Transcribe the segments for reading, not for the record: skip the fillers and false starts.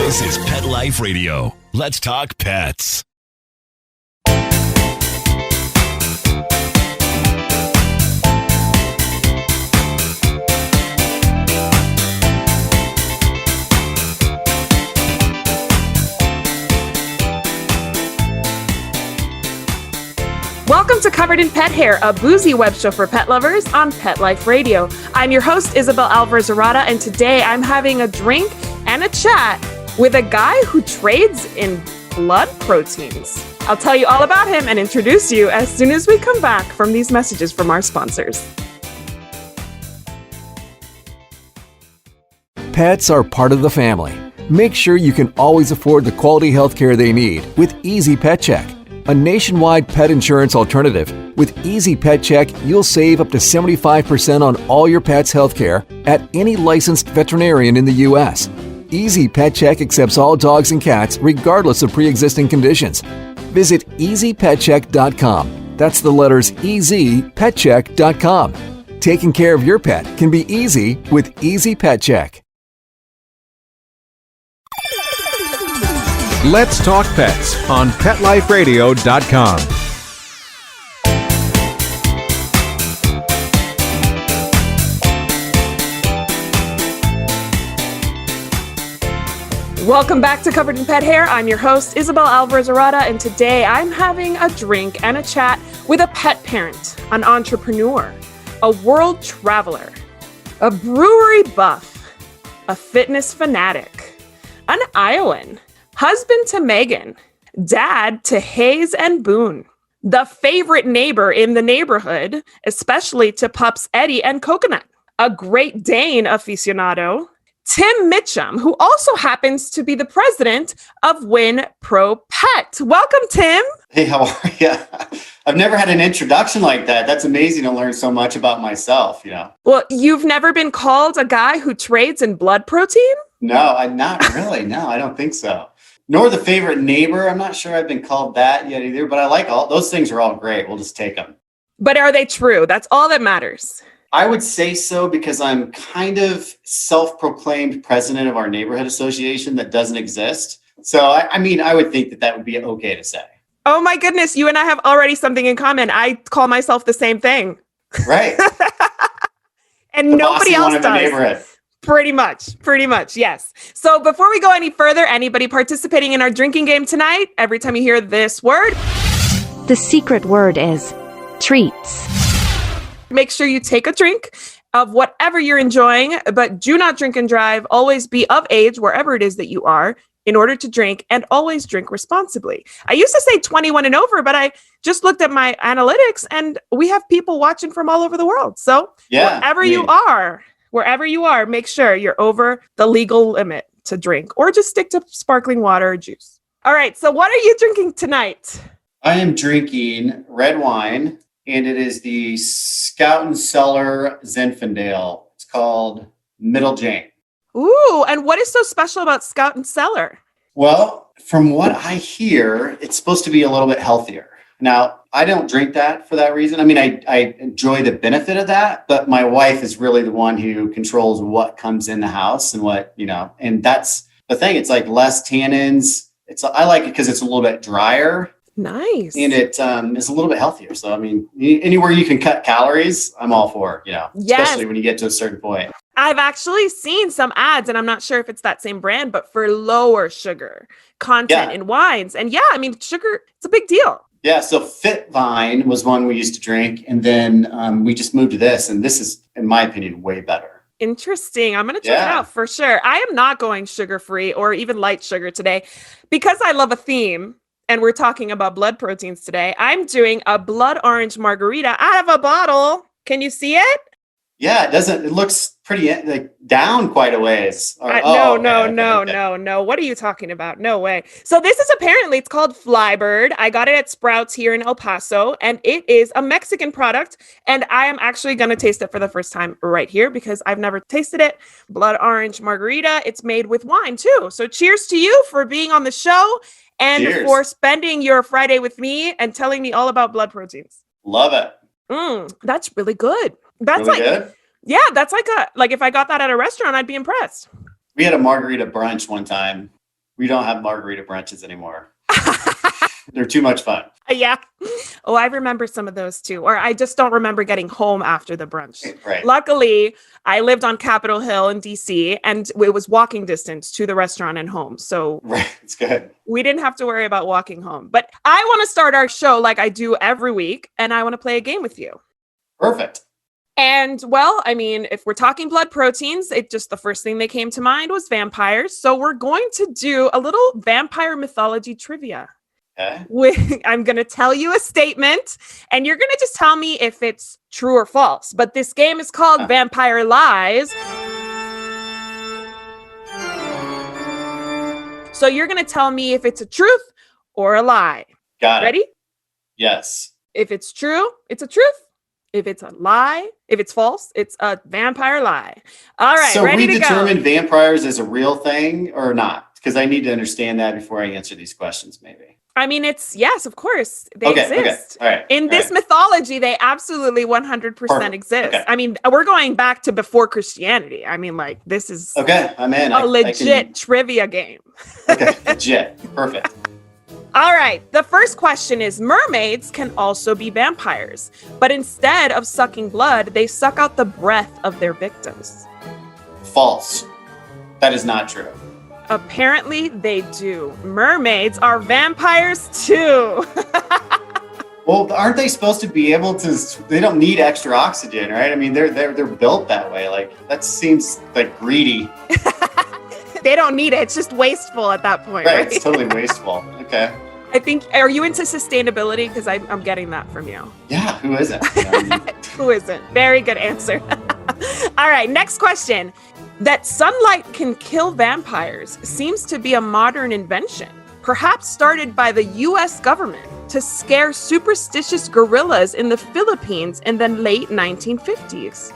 This is Pet Life Radio. Let's talk pets. Welcome to Covered in Pet Hair, a boozy web show for pet lovers on Pet Life Radio. I'm your host, Isabel Alvarez-Arata, and today I'm having a drink and a chat with a guy who trades in blood proteins. I'll tell you all about him and introduce you as soon as we come back from these messages from our sponsors. Pets are part of the family. Make sure you can always afford the quality health care they need with Easy Pet Check, a nationwide pet insurance alternative. With Easy Pet Check, you'll save up to 75% on all your pet's health care at any licensed veterinarian in the U.S. Easy Pet Check accepts all dogs and cats regardless of pre-existing conditions. Visit EasyPetCheck.com. That's the letters EasyPetCheck.com. Taking care of your pet can be easy with Easy Pet Check. Let's Talk Pets on PetLifeRadio.com. Welcome back to Covered in Pet Hair. I'm your host, Isabel Alvarez-Arata, and today I'm having a drink and a chat with a pet parent, an entrepreneur, a world traveler, a brewery buff, a fitness fanatic, an Iowan, husband to Megan, dad to Hayes and Boone, the favorite neighbor in the neighborhood, especially to pups Eddie and Coconut, a Great Dane aficionado, Tim Mitchum, who also happens to be the president of WINPRO Pet. Welcome, Tim. Hey, how are you? I've never had an introduction like that. That's amazing to learn so much about myself, you know. Well, you've never been called a guy who trades in blood protein? No, I'm not really. No, I don't think so. Nor the favorite neighbor. I'm not sure I've been called that yet either, but I like all those things are all great. We'll just take them. But are they true? That's all that matters. I would say so because I'm kind of self-proclaimed president of our neighborhood association that doesn't exist. So, I mean, I would think that would be okay to say. Oh my goodness, you and I have already something in common. I call myself the same thing. Right. And nobody else does. Pretty much, yes. So before we go any further, anybody participating in our drinking game tonight, every time you hear this word, the secret word is treats. Make sure you take a drink of whatever you're enjoying, but do not drink and drive. Always be of age, wherever it is that you are, in order to drink, and always drink responsibly. I used to say 21 and over, but I just looked at my analytics and we have people watching from all over the world. So wherever you are, make sure you're over the legal limit to drink, or just stick to sparkling water or juice. All right. So what are you drinking tonight? I am drinking red wine, and it is the Scout and Cellar Zinfandel. It's called Middle Jane. Ooh, and what is so special about Scout and Cellar? Well, from what I hear, it's supposed to be a little bit healthier. Now, I don't drink that for that reason. I mean, I enjoy the benefit of that, but my wife is really the one who controls what comes in the house and what, you know, and that's the thing. It's like less tannins. I like it because it's a little bit drier. Nice. And it's a little bit healthier. So, I mean, anywhere you can cut calories, I'm all for, you know, especially when you get to a certain point. I've actually seen some ads, and I'm not sure if it's that same brand, but for lower sugar content in wines. And I mean, sugar, it's a big deal. Yeah. So Fit Vine was one we used to drink. And then we just moved to this. And this is, in my opinion, way better. Interesting. I'm going to check it out for sure. I am not going sugar-free or even light sugar today because I love a theme. And we're talking about blood proteins today. I'm doing a blood orange margarita out of a bottle. Can you see it? Yeah, it looks pretty like down quite a ways. No. What are you talking about? No way. So this is apparently, it's called Flybird. I got it at Sprouts here in El Paso, and it is a Mexican product. And I am actually going to taste it for the first time right here because I've never tasted it. Blood orange margarita. It's made with wine too. So cheers to you for being on the show and for spending your Friday with me and telling me all about blood proteins. Love it. That's really good. That's really good? Yeah, that's like if I got that at a restaurant, I'd be impressed. We had a margarita brunch one time We don't have margarita brunches anymore. They're too much fun. Yeah. Oh, I remember some of those too. Or I just don't remember getting home after the brunch. Right. Luckily, I lived on Capitol Hill in DC, and it was walking distance to the restaurant and home. So Right. It's good. we didn't have to worry about walking home. But I want to start our show like I do every week, and I want to play a game with you. Perfect. And well, I mean, if we're talking blood proteins, the first thing that came to mind was vampires. So we're going to do a little vampire mythology trivia. Okay. I'm going to tell you a statement, and you're going to just tell me if it's true or false. But this game is called Vampire Lies. So you're going to tell me if it's a truth or a lie. Got it. Ready? Yes. If it's true, it's a truth. If it's a lie, if it's false, it's a vampire lie. All right, So ready we to go. determine vampires as a real thing or not? Because I need to understand that before I answer these questions, maybe. I mean, yes, of course, they exist. Okay. All right. In this mythology, they absolutely 100% exist. Okay. I mean, we're going back to before Christianity. I mean, like, this is Okay, I'm in. a legit trivia game. Okay, legit. Perfect. All right, the first question is, mermaids can also be vampires, but instead of sucking blood, they suck out the breath of their victims. False. That is not true. Apparently, they do. Mermaids are vampires too. Well, aren't they supposed to be able to? They don't need extra oxygen, right? I mean, they're built that way. Like, that seems like greedy. They don't need it. It's just wasteful at that point, right? It's totally wasteful. Okay. I think, are you into sustainability? Because I'm getting that from you. Yeah, who isn't? Who isn't? Very good answer. All right, next question. That sunlight can kill vampires seems to be a modern invention, perhaps started by the US government to scare superstitious guerrillas in the Philippines in the late 1950s.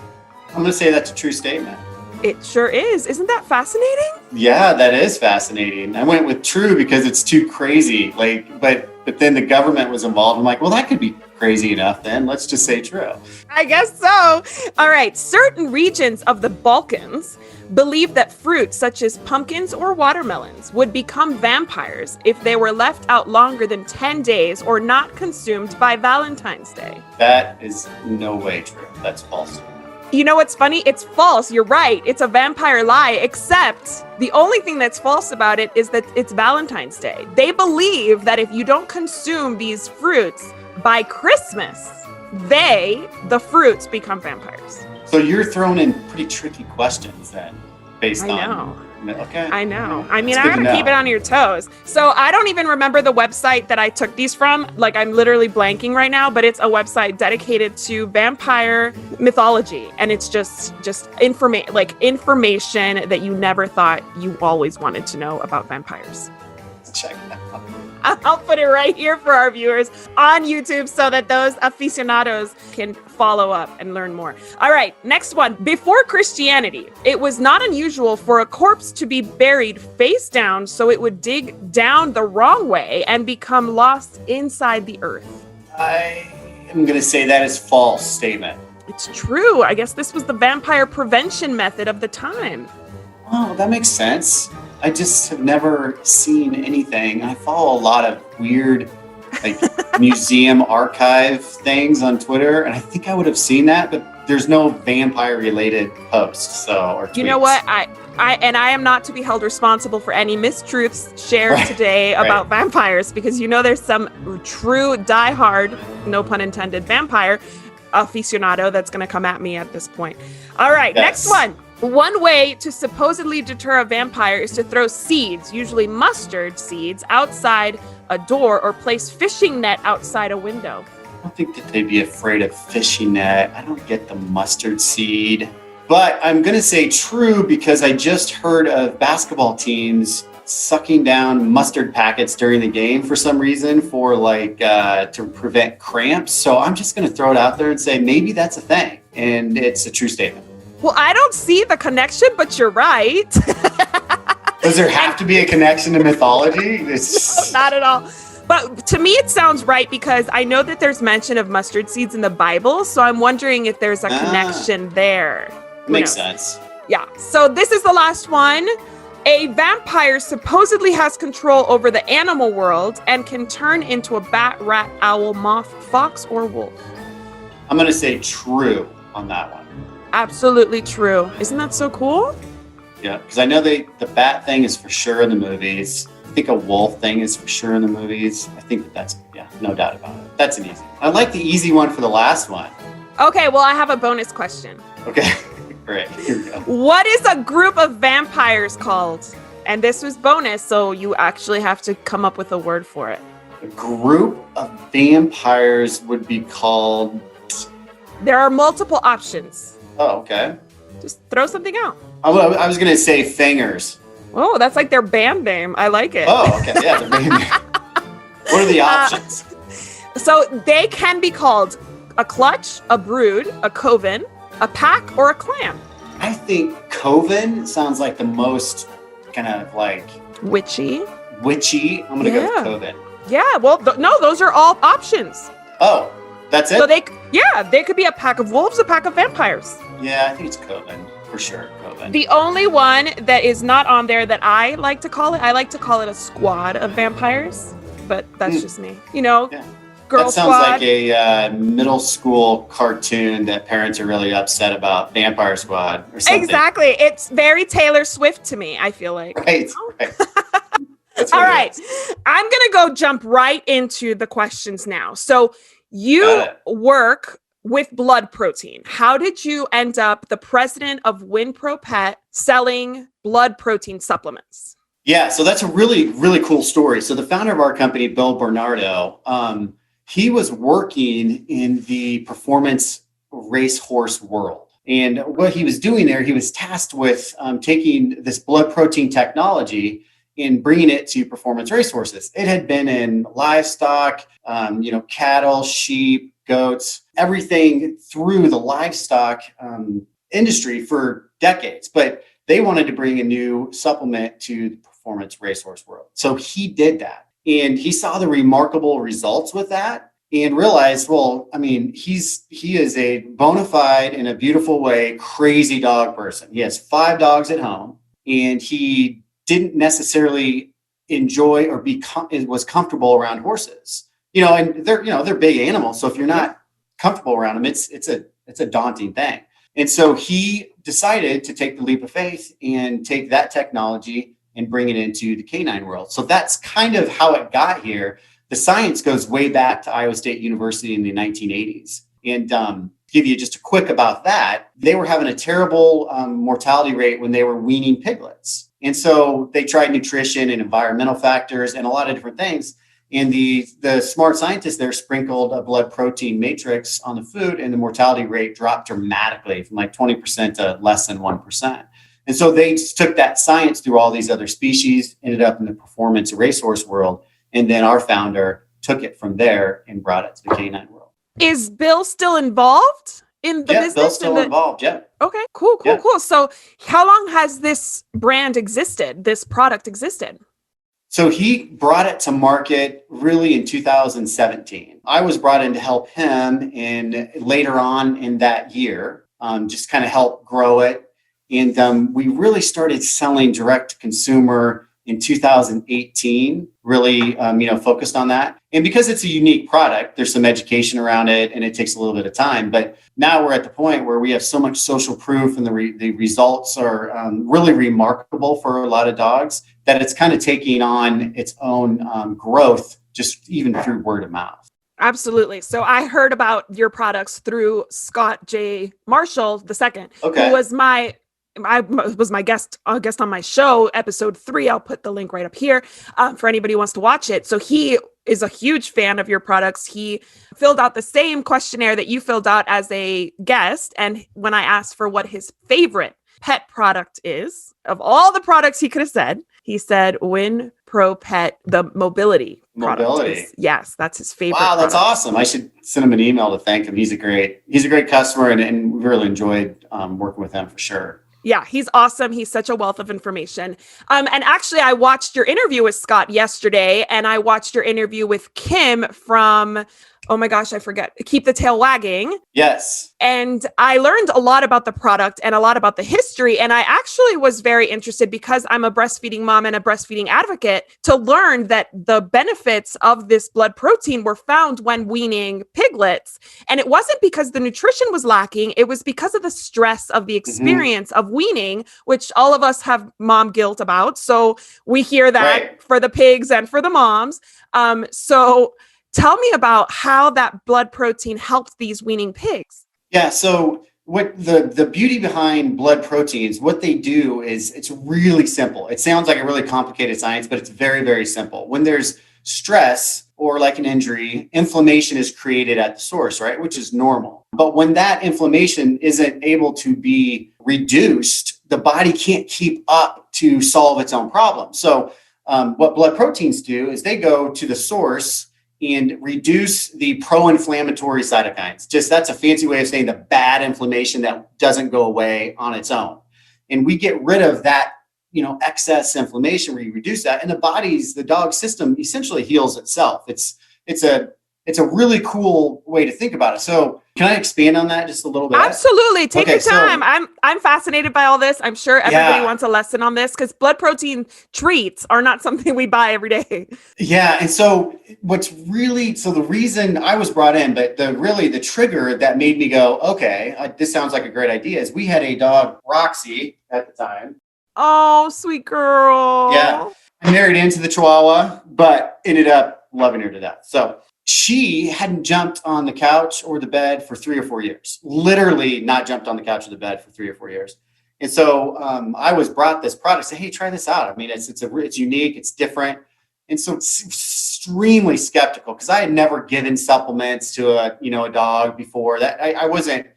I'm going to say that's a true statement. It sure is. Isn't that fascinating? Yeah, that is fascinating. I went with true because it's too crazy. But then the government was involved. I'm like, well, that could be crazy enough then. Let's just say true. I guess so. All right. Certain regions of the Balkans believe that fruits such as pumpkins or watermelons would become vampires if they were left out longer than 10 days or not consumed by Valentine's Day. That is no way true. That's false. You know what's funny? It's false. You're right. It's a vampire lie, except the only thing that's false about it is that it's Valentine's Day. They believe that if you don't consume these fruits by Christmas, the fruits become vampires. So you're throwing in pretty tricky questions then, based on. I know. Okay. I know. I mean, It's I good to gotta keep know. it on your toes. So I don't even remember the website that I took these from. Like, I'm literally blanking right now, but it's a website dedicated to vampire mythology. And it's just information that you never thought you always wanted to know about vampires. Check that out. I'll put it right here for our viewers on YouTube so that those aficionados can follow up and learn more. All right, next one. Before Christianity, it was not unusual for a corpse to be buried face down so it would dig down the wrong way and become lost inside the earth. I am going to say that is false statement. It's true. I guess this was the vampire prevention method of the time. Oh, that makes sense. I just have never seen anything. I follow a lot of weird, museum archive things on Twitter, and I think I would have seen that, but there's no vampire-related posts or tweets. You know what? I am not to be held responsible for any mistruths shared today about vampires, because there's some true diehard, no pun intended, vampire aficionado that's going to come at me at this point. All right, Yes. next one. One way to supposedly deter a vampire is to throw seeds, usually mustard seeds, outside a door or place fishing net outside a window. I don't think that they'd be afraid of fishing net. I don't get the mustard seed. But I'm going to say true because I just heard of basketball teams sucking down mustard packets during the game for some reason to prevent cramps. So I'm just going to throw it out there and say maybe that's a thing. And it's a true statement. Well, I don't see the connection, but you're right. Does there have to be a connection to mythology? No, not at all. But to me, it sounds right because I know that there's mention of mustard seeds in the Bible. So I'm wondering if there's a connection there. Makes sense. Yeah. So this is the last one. A vampire supposedly has control over the animal world and can turn into a bat, rat, owl, moth, fox, or wolf. I'm going to say true on that one. Absolutely true. Isn't that so cool? Yeah, because I know the bat thing is for sure in the movies. I think a wolf thing is for sure in the movies. I think that's, no doubt about it. That's an easy one. I like the easy one for the last one. Okay, well, I have a bonus question. Okay, great. Here we go. What is a group of vampires called? And this was bonus, so you actually have to come up with a word for it. A group of vampires would be called... There are multiple options. Oh, okay. Just throw something out. I was going to say Fingers. Oh, that's like their band name. I like it. Oh, okay. Yeah, their band name. What are the options? So they can be called a clutch, a brood, a coven, a pack, or a clan. I think coven sounds like the most kind of like... Witchy. I'm going to go with coven. Yeah, well, no, those are all options. Oh, that's it? So they could be a pack of wolves, a pack of vampires. Yeah, I think it's coven. For sure, coven. The only one that is not on there that I like to call it a squad of vampires. But that's just me. Girl that sounds squad. like a middle school cartoon that parents are really upset about. Vampire Squad or something. Exactly. It's very Taylor Swift to me, I feel like. Right. That's All right. I'm going to go jump right into the questions now. So you work with blood protein. How did you end up the president of WINPRO Pet selling blood protein supplements? Yeah, so that's a really, really cool story. So the founder of our company, Bill Bernardo, he was working in the performance racehorse world. And what he was doing there, he was tasked with taking this blood protein technology and bringing it to performance racehorses. It had been in livestock, cattle, sheep, goats, everything through the livestock industry for decades. But they wanted to bring a new supplement to the performance racehorse world. So he did that. And he saw the remarkable results with that and realized, he is a bona fide, in a beautiful way, crazy dog person. He has 5 dogs at home, and he didn't necessarily enjoy or was comfortable around horses. And they're big animals. So if you're not comfortable around them, it's a daunting thing. And so he decided to take the leap of faith and take that technology and bring it into the canine world. So that's kind of how it got here. The science goes way back to Iowa State University in the 1980s. And give you just a quick about that, they were having a terrible mortality rate when they were weaning piglets. And so they tried nutrition and environmental factors and a lot of different things. And the smart scientists there sprinkled a blood protein matrix on the food, and the mortality rate dropped dramatically from like 20% to less than 1%. And so they took that science through all these other species, ended up in the performance racehorse world. And then our founder took it from there and brought it to the canine world. Is Bill still involved in the business? Bill's still involved. Yeah. Okay, cool. So how long has this brand existed, this product existed? So he brought it to market really in 2017. I was brought in to help him, and later on in that year, just kind of help grow it. And we really started selling direct to consumer in 2018, really, focused on that. And because it's a unique product, there's some education around it, and it takes a little bit of time. But now we're at the point where we have so much social proof, and the results are really remarkable for a lot of dogs, that it's kind of taking on its own growth, just even through word of mouth. Absolutely. So I heard about your products through Scott J. Marshall II, who was my guest on my show, episode 3. I'll put the link right up here for anybody who wants to watch it. So he is a huge fan of your products. He filled out the same questionnaire that you filled out as a guest. And when I asked for what his favorite pet product is, of all the products he could have said, he said WINPRO Pet, the mobility product. Yes, that's his favorite. Wow, that's product. awesome. I should send him an email to thank him. He's a great customer, and we really enjoyed working with him for sure. Yeah, he's awesome. He's such a wealth of information. And actually, I watched your interview with Scott yesterday, and I watched your interview with Kim from oh my gosh, I forget, Keep the Tail Wagging. Yes. And I learned a lot about the product and a lot about the history. And I actually was very interested, because I'm a breastfeeding mom and a breastfeeding advocate, to learn that the benefits of this blood protein were found when weaning piglets. And it wasn't because the nutrition was lacking. It was because of the stress of the experience of weaning, which all of us have mom guilt about. So we hear that for the pigs and for the moms. So tell me about how that blood protein helped these weaning pigs. Yeah. So what the beauty behind blood proteins, what they do is it's really simple. It sounds like a really complicated science, but it's very, very simple. When there's stress or like an injury, inflammation is created at the source, right? Which is normal. But when that inflammation isn't able to be reduced, the body can't keep up to solve its own problem. So what blood proteins do is they go to the source and reduce the pro-inflammatory cytokines. Just that's a fancy way of saying the bad inflammation that doesn't go away on its own. And we get rid of that, excess inflammation, we reduce that, and the dog system essentially heals itself. It's a really cool way to think about it. So can I expand on that just a little bit? Absolutely. Take your time. I'm fascinated by all this. I'm sure everybody wants a lesson on this, because blood protein treats are not something we buy every day. Yeah. And so the reason I was brought in, but the trigger that made me go, okay, this sounds like a great idea, is we had a dog, Roxy, at the time. Oh, sweet girl. Yeah. I married into the Chihuahua, but ended up loving her to death. So she hadn't jumped on the couch or the bed for 3 or 4 years, literally not jumped on the couch or the bed for 3 or 4 years. And so I was brought this product, say, hey, try this out. I mean, it's unique, it's different. And so it's extremely skeptical, because I had never given supplements to a dog before that. I wasn't,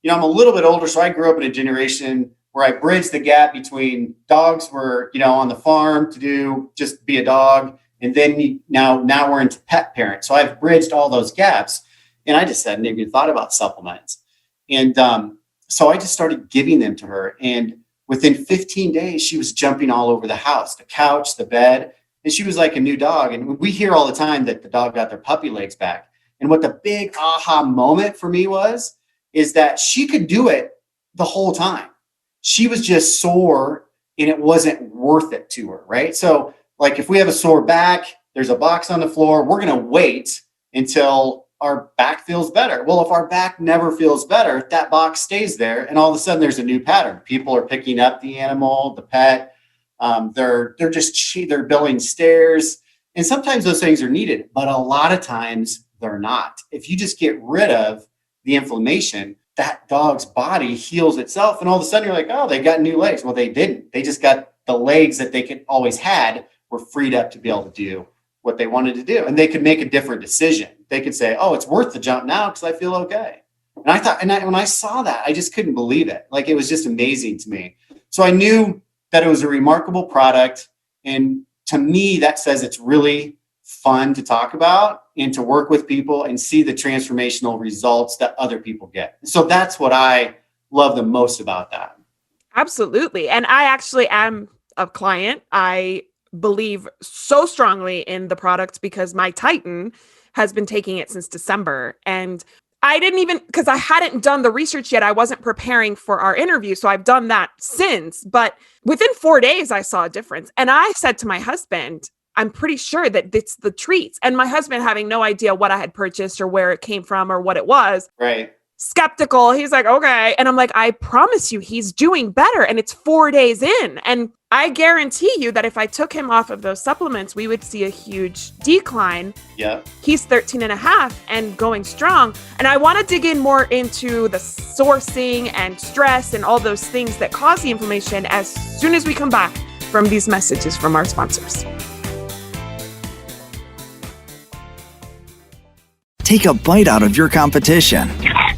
I'm a little bit older. So I grew up in a generation where I bridged the gap between dogs were, on the farm to just be a dog. And then now we're into pet parent. So I've bridged all those gaps, and I just hadn't even thought about supplements. And so I just started giving them to her. And within 15 days, she was jumping all over the house, the couch, the bed, and she was like a new dog. And we hear all the time that the dog got their puppy legs back. And what the big aha moment for me is that she could do it the whole time. She was just sore, and it wasn't worth it to her, right? So like if we have a sore back, there's a box on the floor, we're going to wait until our back feels better. Well, if our back never feels better, that box stays there, and all of a sudden there's a new pattern. People are picking up the animal, the pet. They're building stairs, and sometimes those things are needed, but a lot of times they're not. If you just get rid of the inflammation, that dog's body heals itself, and all of a sudden you're like, oh, they got new legs. Well, they didn't. They just got the legs that they could always had were freed up to be able to do what they wanted to do. And they could make a different decision. They could say, oh, it's worth the jump now because I feel okay. And I thought, when I saw that, I just couldn't believe it. Like, it was just amazing to me. So I knew that it was a remarkable product. And to me, that says it's really fun to talk about and to work with people and see the transformational results that other people get. So that's what I love the most about that. Absolutely. And I actually am a client. I believe so strongly in the product because my Titan has been taking it since December. And I didn't even, because I hadn't done the research yet, I wasn't preparing for our interview. So I've done that since. But within 4 days, I saw a difference. And I said to my husband, I'm pretty sure that it's the treats. And my husband, having no idea what I had purchased or where it came from or what it was. Right. Skeptical. He's like, okay. And I'm like, I promise you, he's doing better. And it's 4 days in. And I guarantee you that if I took him off of those supplements, we would see a huge decline. Yeah. He's 13 and a half and going strong. And I want to dig in more into the sourcing and stress and all those things that cause the inflammation as soon as we come back from these messages from our sponsors. Take a bite out of your competition.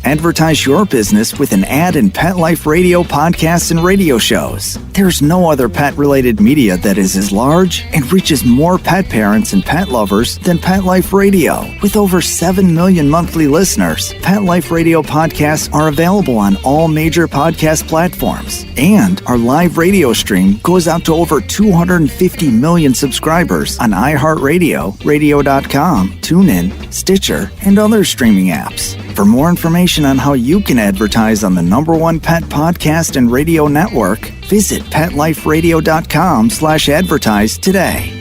Advertise your business with an ad in Pet Life Radio podcasts and radio shows. There's no other pet-related media that is as large and reaches more pet parents and pet lovers than Pet Life Radio. With over 7 million monthly listeners, Pet Life Radio podcasts are available on all major podcast platforms. And our live radio stream goes out to over 250 million subscribers on iHeartRadio, radio.com, TuneIn, Stitcher, and other streaming apps. For more information on how you can advertise on the #1 pet podcast and radio network, visit PetLifeRadio.com/advertise today.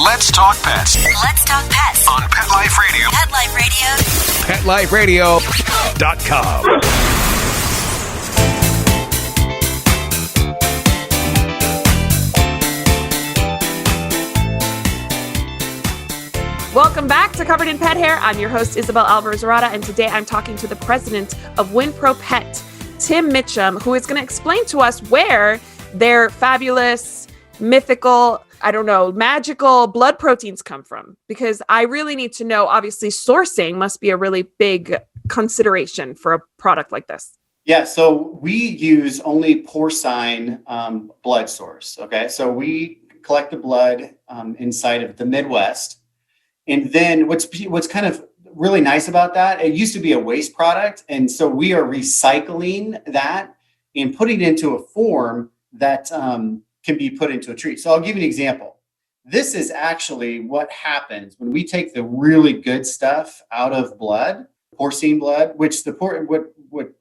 Let's talk pets Let's talk pets on Pet Life Radio. Pet Life Radio. PetLifeRadio.com. Welcome back to Covered in Pet Hair. I'm your host, Isabel Alvarez-Arada, and today I'm talking to the president of WINPRO Pet, Tim Mitchum, who is going to explain to us where their fabulous, mythical, magical blood proteins come from. Because I really need to know, obviously, sourcing must be a really big consideration for a product like this. Yeah, so we use only porcine blood source, okay? So we collect the blood inside of the Midwest. And then what's kind of really nice about that, it used to be a waste product. And so we are recycling that and putting it into a form that can be put into a treat. So I'll give you an example. This is actually what happens when we take the really good stuff out of blood, porcine blood, which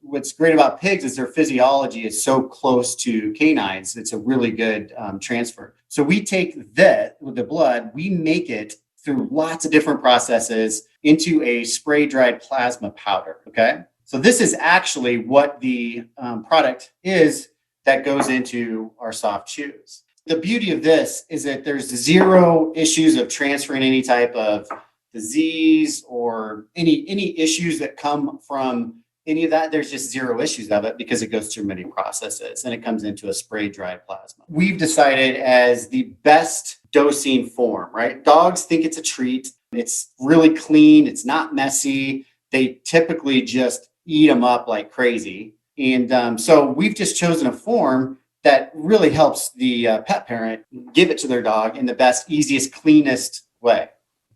what's great about pigs is their physiology is so close to canines. It's a really good transfer. So we take that with the blood, we make it through lots of different processes into a spray dried plasma powder. Okay. So this is actually what the product is that goes into our soft chews. The beauty of this is that there's zero issues of transferring any type of disease or any issues that come from any of that. There's just zero issues of it because it goes through many processes and it comes into a spray dried plasma. We've decided as the best dosing form, right? Dogs think it's a treat. It's really clean. It's not messy. They typically just eat them up like crazy. And so we've just chosen a form that really helps the pet parent give it to their dog in the best, easiest, cleanest way.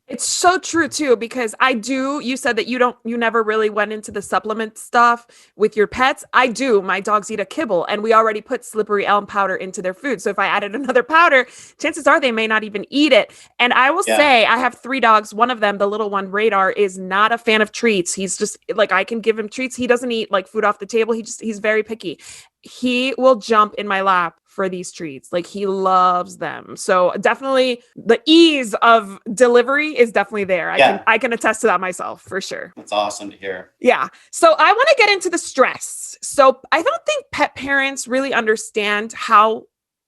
It's so true too, because you said that you never really went into the supplement stuff with your pets. I do. My dogs eat a kibble and we already put slippery elm powder into their food. So if I added another powder, chances are they may not even eat it. And I will say I have 3 dogs. One of them, the little one, Radar, is not a fan of treats. He's just like, I can give him treats. He doesn't eat like food off the table. He's very picky. He will jump in my lap for these treats. Like he loves them. So definitely the ease of delivery is definitely there. I can attest to that myself for sure. That's awesome to hear. Yeah. So I want to get into the stress. So I don't think pet parents really understand how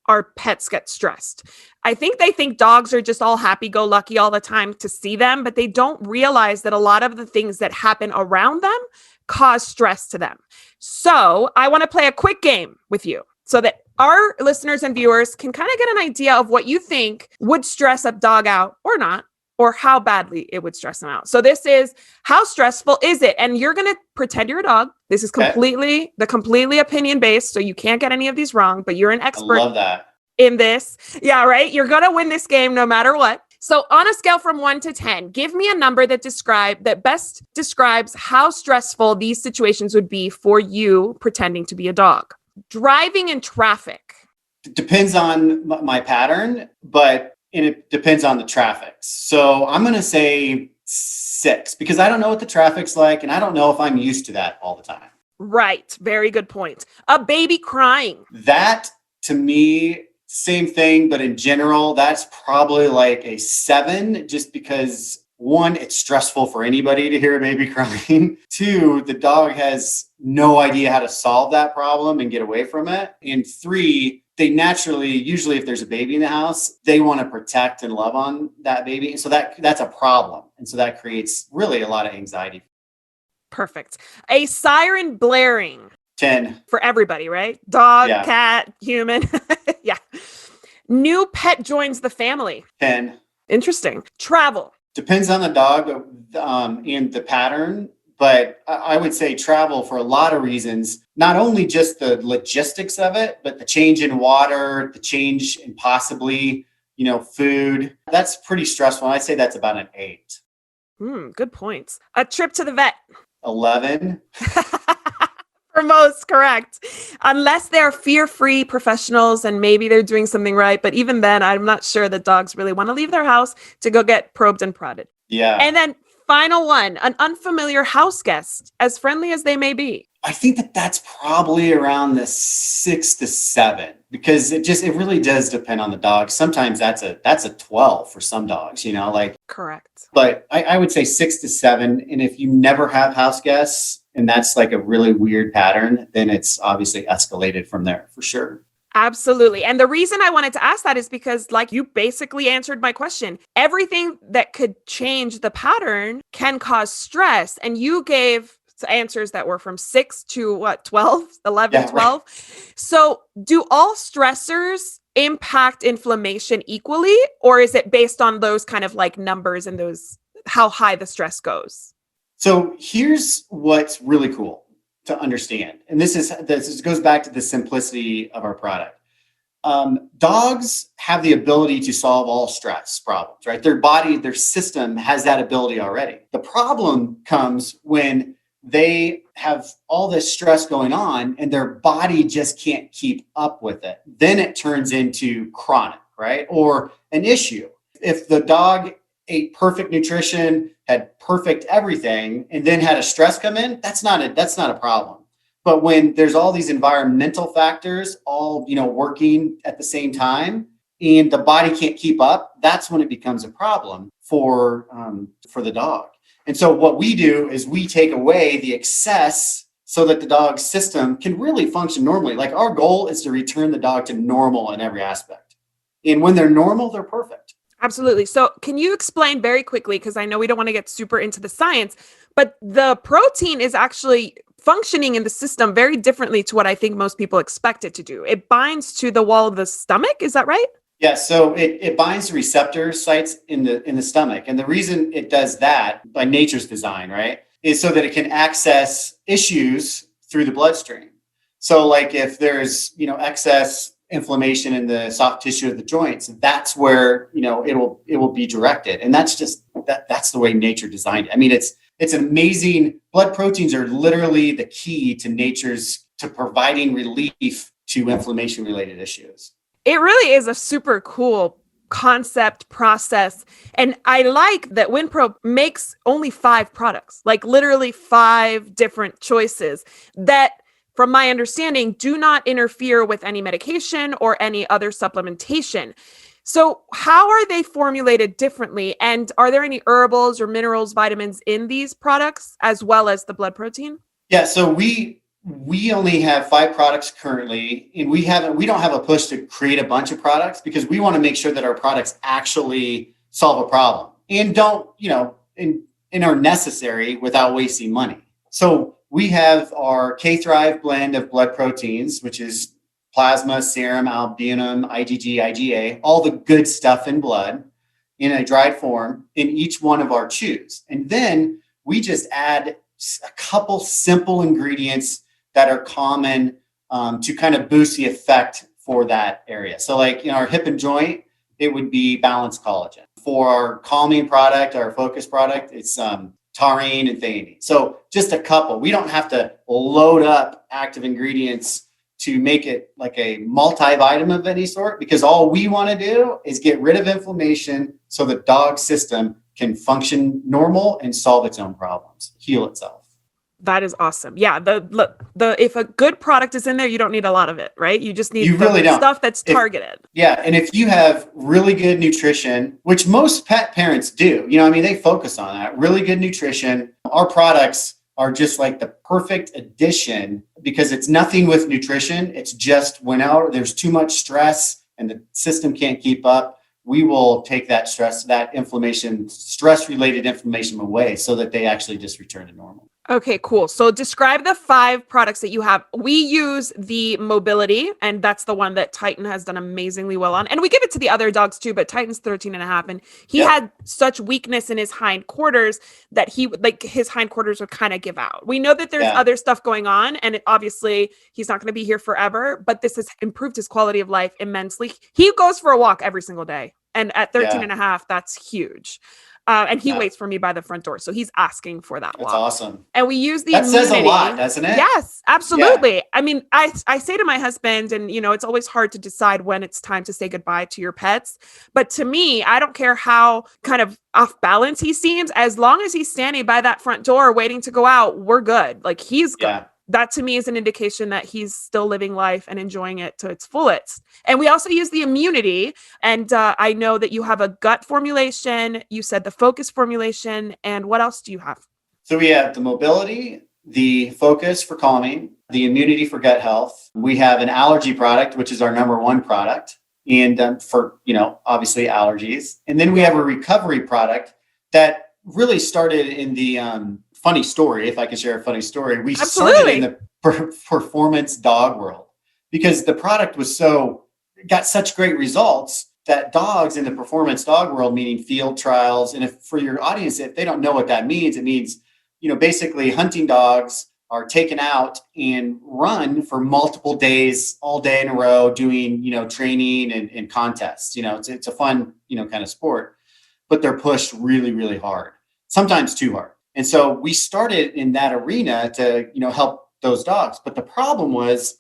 our pets get stressed. I think they think dogs are just all happy-go-lucky all the time to see them, but they don't realize that a lot of the things that happen around them cause stress to them. So I want to play a quick game with you so that our listeners and viewers can kind of get an idea of what you think would stress a dog out or not, or how badly it would stress them out. So this is, how stressful is it? And you're going to pretend you're a dog. This is completely opinion based. So you can't get any of these wrong, but you're an expert. I love that. In this. Yeah, right. You're going to win this game no matter what. So on a scale from 1 to 10, give me a number that best describes how stressful these situations would be for you pretending to be a dog. Driving in traffic. It depends on my pattern, but it depends on the traffic. So I'm going to say 6 because I don't know what the traffic's like and I don't know if I'm used to that all the time. Right. Very good point. A baby crying. That to me, same thing, but in general, that's probably like a 7 just because 1, it's stressful for anybody to hear a baby crying. 2, the dog has no idea how to solve that problem and get away from it. And 3, they naturally, usually if there's a baby in the house, they want to protect and love on that baby. And so that's a problem. And so that creates really a lot of anxiety. Perfect. A siren blaring. 10. For everybody, right? Dog, cat, human. Yeah. New pet joins the family. 10. Interesting. Travel. Depends on the dog and the pattern, But I would say travel for a lot of reasons, not only just the logistics of it, but the change in water, the change in possibly, food. That's pretty stressful. I'd say that's about an 8. Good points. A trip to the vet. 11. For most, correct. Unless they're fear-free professionals and maybe they're doing something right. But even then, I'm not sure that dogs really want to leave their house to go get probed and prodded. Yeah. And then final one, an unfamiliar house guest, as friendly as they may be. I think that's probably around the 6 to 7, because it really does depend on the dog. Sometimes that's a 12 for some dogs, Correct. But I would say 6 to 7. And if you never have house guests and that's like a really weird pattern, then it's obviously escalated from there for sure. Absolutely. And the reason I wanted to ask that is because, like, you basically answered my question. Everything that could change the pattern can cause stress. And you gave answers that were from 6 to 12, 11, Yeah, 12. Right. So do all stressors impact inflammation equally, or is it based on those kind of like numbers and those, how high the stress goes? So here's what's really cool to understand. And this goes back to the simplicity of our product. Dogs have the ability to solve all stress problems, right? Their body, their system has that ability already. The problem comes when they have all this stress going on and their body just can't keep up with it. Then it turns into chronic, right? Or an issue. If the dog ate perfect nutrition, had perfect everything, and then had a stress come in, that's not a problem. But when there's all these environmental factors all, working at the same time and the body can't keep up, that's when it becomes a problem for the dog. And so what we do is we take away the excess so that the dog's system can really function normally. Like, our goal is to return the dog to normal in every aspect. And when they're normal, they're perfect. Absolutely. So can you explain very quickly, because I know we don't want to get super into the science, but the protein is actually functioning in the system very differently to what I think most people expect it to do. It binds to the wall of the stomach. Is that right? Yeah, so it binds to receptor sites in the stomach. And the reason it does that by nature's design, right, is so that it can access issues through the bloodstream. So like if there's, excess inflammation in the soft tissue of the joints, that's where, it will be directed. And that's just that's the way nature designed it. I mean, it's an amazing. Blood proteins are literally the key to providing relief to inflammation related issues. It really is a super cool concept process. And I like that WINPRO makes only 5 products, like literally 5 different choices that, from my understanding, do not interfere with any medication or any other supplementation. So how are they formulated differently? And are there any herbals or minerals, vitamins in these products, as well as the blood protein? Yeah, so we only have 5 products currently, and we don't have a push to create a bunch of products because we want to make sure that our products actually solve a problem and don't, and are necessary without wasting money. So we have our K-Thrive blend of blood proteins, which is plasma, serum, albumin, IgG, IgA, all the good stuff in blood in a dried form in each one of our chews. And then we just add a couple simple ingredients that are common to kind of boost the effect for that area. So like our hip and joint, it would be balanced collagen. For our calming product, our focus product, it's taurine and theanine. So just a couple. We don't have to load up active ingredients to make it like a multivitamin of any sort, because all we want to do is get rid of inflammation so the dog system can function normal and solve its own problems, heal itself. That is awesome. Yeah. The if a good product is in there, you don't need a lot of it, right? You just need stuff that's targeted. Yeah. And if you have really good nutrition, which most pet parents do, they focus on that, really good nutrition. Our products are just like the perfect addition because it's nothing with nutrition. It's just whenever there's too much stress and the system can't keep up, we will take that stress-related inflammation away so that they actually just return to normal. Okay, cool. So describe the 5 products that you have. We use the mobility, and that's the one that Titan has done amazingly well on. And we give it to the other dogs too, but Titan's 13 and a half. And he had such weakness in his hind quarters that his hind quarters would kind of give out. We know that there's other stuff going on, and obviously he's not going to be here forever, but this has improved his quality of life immensely. He goes for a walk every single day. And at 13 and a half, that's huge. And he waits for me by the front door. So he's asking for that walk. That's awesome. And we use the That immunity. says a lot, doesn't it? Yes, absolutely. Yeah. I mean, I say to my husband, and it's always hard to decide when it's time to say goodbye to your pets. But to me, I don't care how kind of off balance he seems. As long as he's standing by that front door waiting to go out, we're good. Like he's good. Yeah. That to me is an indication that he's still living life and enjoying it to its fullest. And we also use the immunity. And I know that you have a gut formulation. You said the focus formulation. And what else do you have? So we have the mobility, the focus for calming, the immunity for gut health. We have an allergy product, which is our number 1 product. And for, obviously allergies. And then we have a recovery product that really started in the funny story, if I can share a funny story. We started in the performance dog world because the product got such great results that dogs in the performance dog world, meaning field trials. And if for your audience, if they don't know what that means, it means, basically hunting dogs are taken out and run for multiple days, all day in a row, doing, training and contests. It's a fun, kind of sport, but they're pushed really, really hard, sometimes too hard. And so we started in that arena to, help those dogs. But the problem is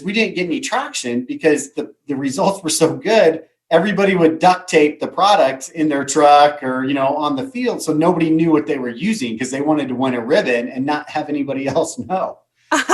we didn't get any traction because the results were so good. Everybody would duct tape the product in their truck or, on the field. So nobody knew what they were using because they wanted to win a ribbon and not have anybody else know.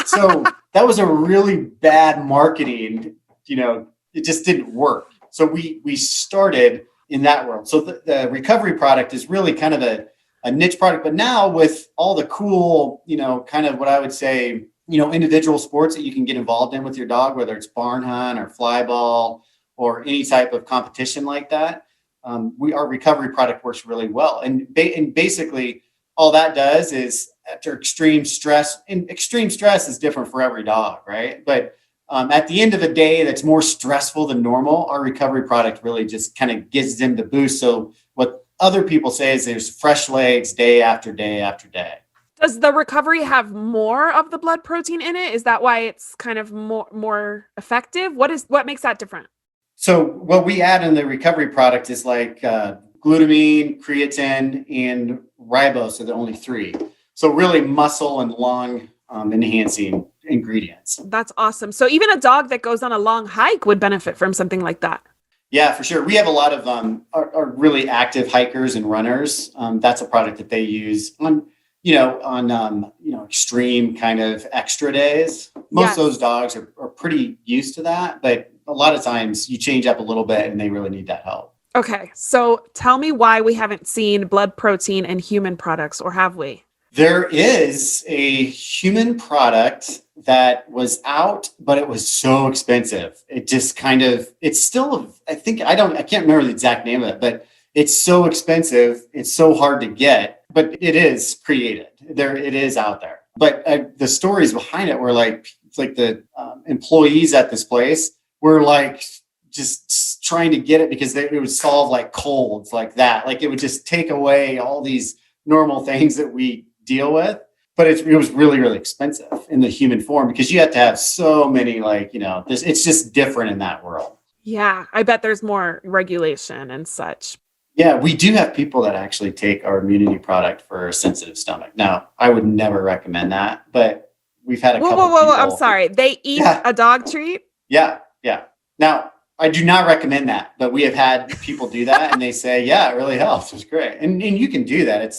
So that was a really bad marketing, it just didn't work. So we started in that world. So the recovery product is really kind of a niche product, but now with all the cool, kind of what I would say, individual sports that you can get involved in with your dog, whether it's barn hunt or fly ball or any type of competition like that, our recovery product works really well. And basically all that does is after extreme stress, and extreme stress is different for every dog, right? But at the end of the day, that's more stressful than normal. Our recovery product really just kind of gives them the boost. So what other people say is there's fresh legs day after day after day. Does the recovery have more of the blood protein in it? Is that why it's kind of more effective? What makes that different? So what we add in the recovery product is like glutamine, creatine, and ribose are the only 3. So really muscle and lung enhancing ingredients. That's awesome. So even a dog that goes on a long hike would benefit from something like that. Yeah, for sure. We have a lot of our really active hikers and runners. That's a product that they use on extreme kind of extra days. Most of those dogs are pretty used to that, but a lot of times you change up a little bit and they really need that help. Okay, so tell me why we haven't seen blood protein in human products, or have we? There is a human product that was out, but it was so expensive. It just it's still, I can't remember the exact name of it, but it's so expensive. It's so hard to get, but it is created there. It is out there. But the stories behind it were it's like the employees at this place were just trying to get it because it would solve like colds like that. Like it would just take away all these normal things that we deal with, but it was really, really expensive in the human form because you have to have so many it's just different in that world. Yeah, I bet there's more regulation and such. Yeah, we do have people that actually take our immunity product for a sensitive stomach. Now, I would never recommend that, but we've had a couple people. I'm sorry. They eat a dog treat? Yeah. Now, I do not recommend that, but we have had people do that and they say, yeah, it really helps. It's great. And you can do that.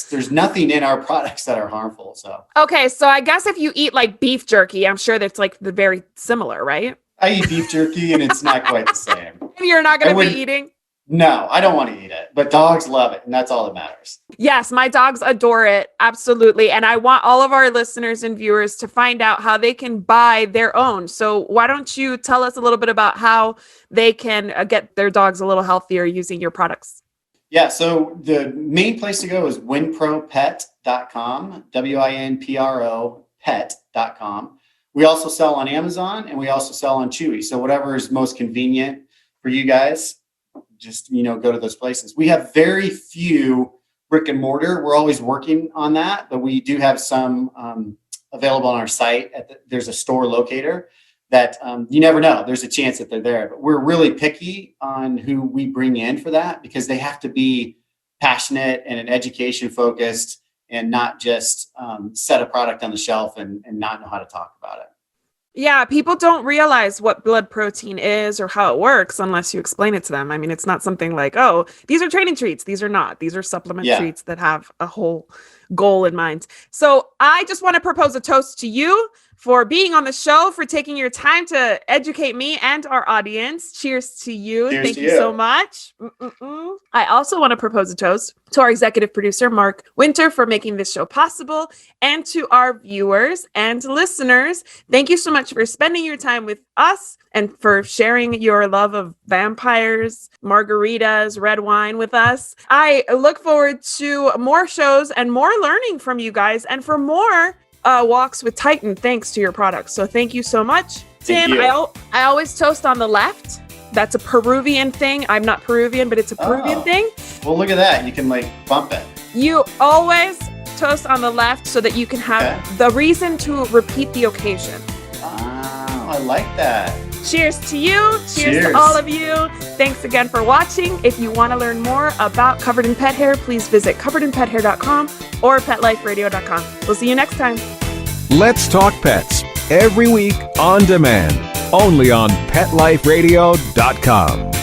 There's nothing in our products that are harmful. So, okay. So I guess if you eat like beef jerky, I'm sure that's the very similar, right? I eat beef jerky and it's not quite the same. You're not going to be eating? No, I don't want to eat it, but dogs love it. And that's all that matters. Yes, my dogs adore it. Absolutely. And I want all of our listeners and viewers to find out how they can buy their own. So why don't you tell us a little bit about how they can get their dogs a little healthier using your products? Yeah, so the main place to go is WINPROPet.com, WINPRO pet.com. We also sell on Amazon and we also sell on Chewy. So whatever is most convenient for you guys, just, go to those places. We have very few brick and mortar. We're always working on that, but we do have some available on our site. There's a store locator that you never know. There's a chance that they're there, but we're really picky on who we bring in for that because they have to be passionate and education focused and not just set a product on the shelf and not know how to talk about it. Yeah, people don't realize what blood protein is or how it works unless you explain it to them. I mean, it's not something like, oh, these are training treats. These are not. These are supplement treats that have a whole goal in mind. So I just want to propose a toast to you for being on the show, for taking your time to educate me and our audience. Cheers to you. Thank you so much. I also want to propose a toast to our executive producer, Mark Winter, for making this show possible, and to our viewers and listeners. Thank you so much for spending your time with us and for sharing your love of vampires, margaritas, red wine with us. I look forward to more shows and more learning from you guys and for more walks with Titan, thanks to your products. So thank you so much. Tim, I always toast on the left. That's a Peruvian thing. I'm not Peruvian, but it's a Peruvian thing. Well, look at that. You can bump it. You always toast on the left so that you can have the reason to repeat the occasion. Oh, I like that. Cheers to you. Cheers to all of you. Thanks again for watching. If you want to learn more about Covered in Pet Hair, please visit coveredinpethair.com or petliferadio.com. We'll see you next time. Let's Talk Pets, every week on demand, only on PetLifeRadio.com.